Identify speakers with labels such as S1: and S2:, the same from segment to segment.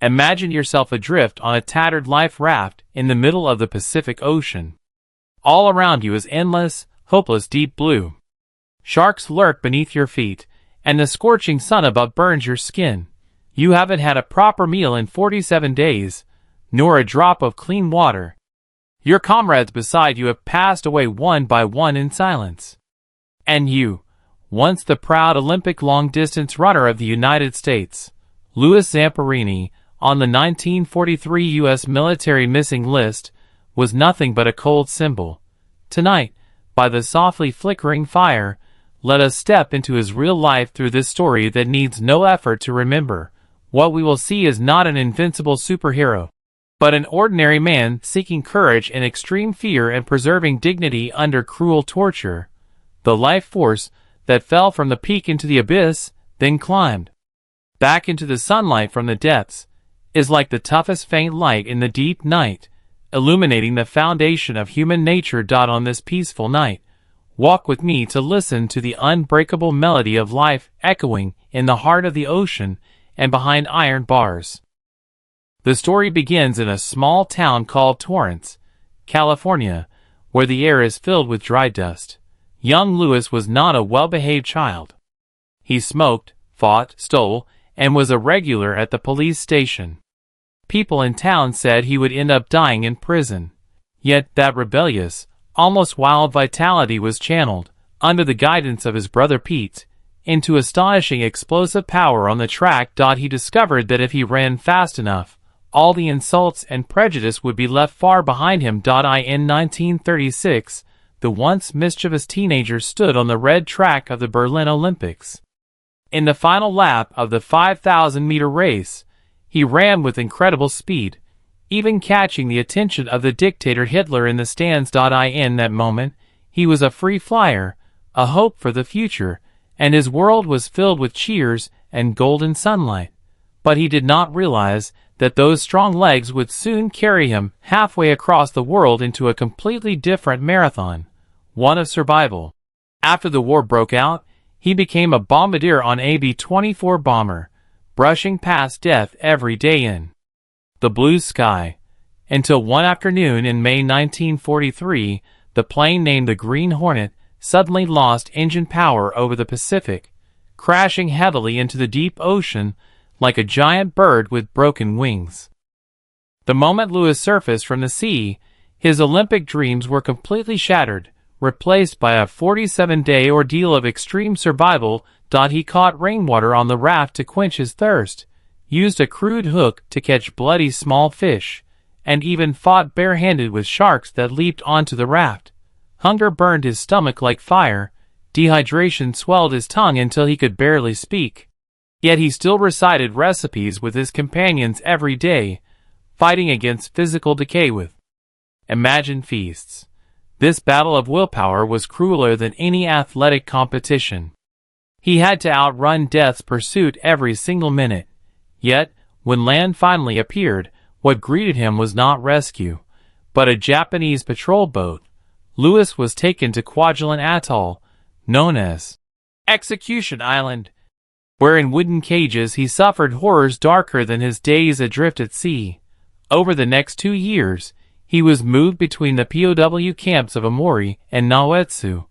S1: Imagine yourself adrift on a tattered life raft in the middle of the Pacific Ocean. All around you is endless, hopeless deep blue. Sharks lurk beneath your feet, and the scorching sun above burns your skin. You haven't had a proper meal in 47 days, nor a drop of clean water. Your comrades beside you have passed away one by one in silence. And you, once the proud Olympic long-distance runner of the United States, Louis Zamperini, on the 1943 U.S. military missing list, was nothing but a cold symbol. Tonight, by the softly flickering fire, let us step into his real life through this story that needs no effort to remember. What we will see is not an invincible superhero, but an ordinary man seeking courage in extreme fear and preserving dignity under cruel torture. The life force that fell from the peak into the abyss, then climbed back into the sunlight from the depths, is like the toughest faint light in the deep night, illuminating the foundation of human nature. On this peaceful night, walk with me to listen to the unbreakable melody of life echoing in the heart of the ocean and behind iron bars. The story begins in a small town called Torrance, California, where the air is filled with dry dust. Young Louis was not a well-behaved child. He smoked, fought, stole, and was a regular at the police station. People in town said he would end up dying in prison. Yet that rebellious, almost wild vitality was channeled, under the guidance of his brother Pete, into astonishing explosive power on the track. He discovered that if he ran fast enough, all the insults and prejudice would be left far behind him. In 1936, the once mischievous teenager stood on the red track of the Berlin Olympics. In the final lap of the 5,000-meter race, he ran with incredible speed, even catching the attention of the dictator Hitler in the stands. In that moment, he was a free flyer, a hope for the future, and his world was filled with cheers and golden sunlight. But he did not realize that those strong legs would soon carry him halfway across the world into a completely different marathon, one of survival. After the war broke out, he became a bombardier on a B-24 bomber, brushing past death every day in the blue sky, until one afternoon in May 1943, the plane named the Green Hornet suddenly lost engine power over the Pacific, crashing heavily into the deep ocean like a giant bird with broken wings. The moment Louis surfaced from the sea, his Olympic dreams were completely shattered, replaced by a 47-day ordeal of extreme survival. He caught rainwater on the raft to quench his thirst, used a crude hook to catch bloody small fish, and even fought barehanded with sharks that leaped onto the raft. Hunger burned his stomach like fire, dehydration swelled his tongue until he could barely speak. Yet he still recited recipes with his companions every day, fighting against physical decay with imagined feasts. This battle of willpower was crueler than any athletic competition. He had to outrun death's pursuit every single minute. Yet, when land finally appeared, what greeted him was not rescue, but a Japanese patrol boat. Louis was taken to Kwajalein Atoll, known as Execution Island, where in wooden cages he suffered horrors darker than his days adrift at sea. Over the next 2 years, he was moved between the POW camps of Amori and Naoetsu,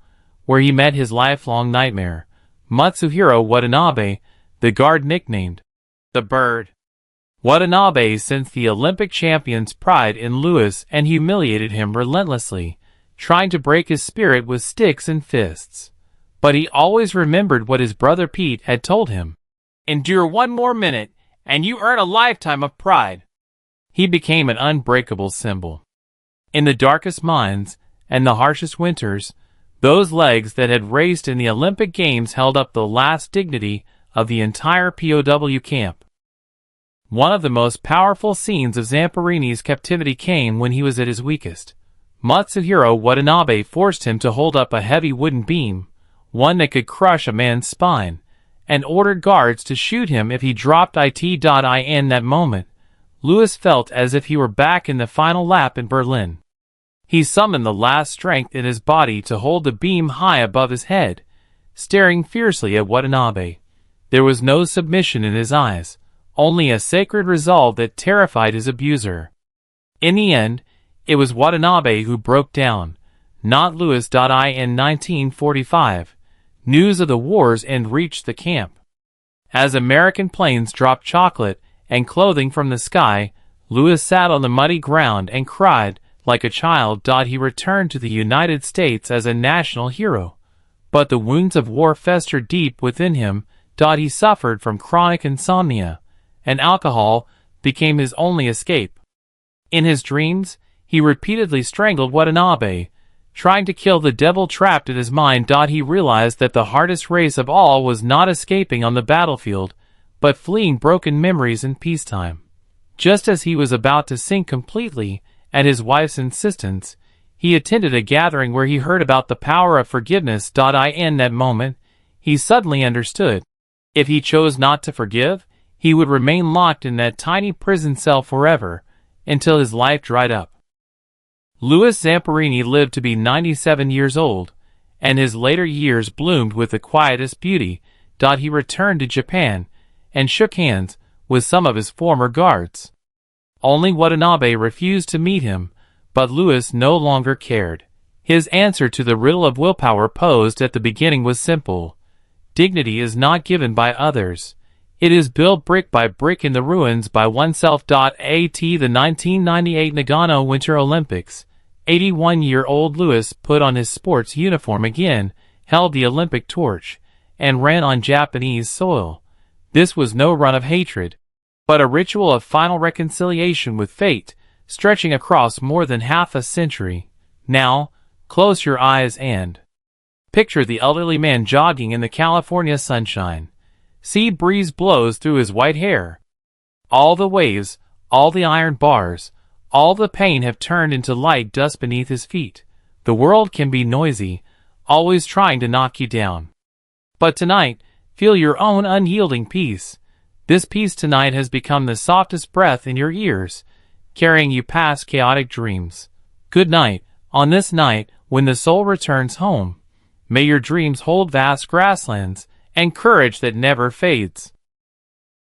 S1: where he met his lifelong nightmare, Matsuhiro Watanabe, the guard nicknamed the Bird. Watanabe sensed the Olympic champion's pride in Louis and humiliated him relentlessly, trying to break his spirit with sticks and fists. But he always remembered what his brother Pete had told him. Endure one more minute, and you earn a lifetime of pride. He became an unbreakable symbol. In the darkest mines and the harshest winters, those legs that had raced in the Olympic Games held up the last dignity of the entire POW camp. One of the most powerful scenes of Zamperini's captivity came when he was at his weakest. Matsuhiro Watanabe forced him to hold up a heavy wooden beam, one that could crush a man's spine, and ordered guards to shoot him if he dropped it. In that moment, Louis felt as if he were back in the final lap in Berlin. He summoned the last strength in his body to hold the beam high above his head, staring fiercely at Watanabe. There was no submission in his eyes, only a sacred resolve that terrified his abuser. In the end, it was Watanabe who broke down, not Louis. In 1945, news of the war's end reached the camp. As American planes dropped chocolate and clothing from the sky, Louis sat on the muddy ground and cried like a child. He returned to the United States as a national hero. But the wounds of war festered deep within him. He suffered from chronic insomnia, and alcohol became his only escape. In his dreams, he repeatedly strangled Watanabe, trying to kill the devil trapped in his mind. He realized that the hardest race of all was not escaping on the battlefield, but fleeing broken memories in peacetime. Just as he was about to sink completely, at his wife's insistence, he attended a gathering where he heard about the power of forgiveness. In that moment, he suddenly understood. If he chose not to forgive, he would remain locked in that tiny prison cell forever, until his life dried up. Louis Zamperini lived to be 97 years old, and his later years bloomed with the quietest beauty. He returned to Japan, and shook hands with some of his former guards. Only Watanabe refused to meet him, but Louis no longer cared. His answer to the riddle of willpower posed at the beginning was simple. Dignity is not given by others. It is built brick by brick in the ruins by oneself. At the 1998 Nagano Winter Olympics, 81-year-old Louis put on his sports uniform again, held the Olympic torch, and ran on Japanese soil. This was no run of hatred, but a ritual of final reconciliation with fate, stretching across more than half a century. Now, close your eyes and picture the elderly man jogging in the California sunshine. Sea breeze blows through his white hair. All the waves, all the iron bars, all the pain have turned into light dust beneath his feet. The world can be noisy, always trying to knock you down. But tonight, feel your own unyielding peace. This peace tonight has become the softest breath in your ears, carrying you past chaotic dreams. Good night. On this night, when the soul returns home, may your dreams hold vast grasslands and courage that never fades.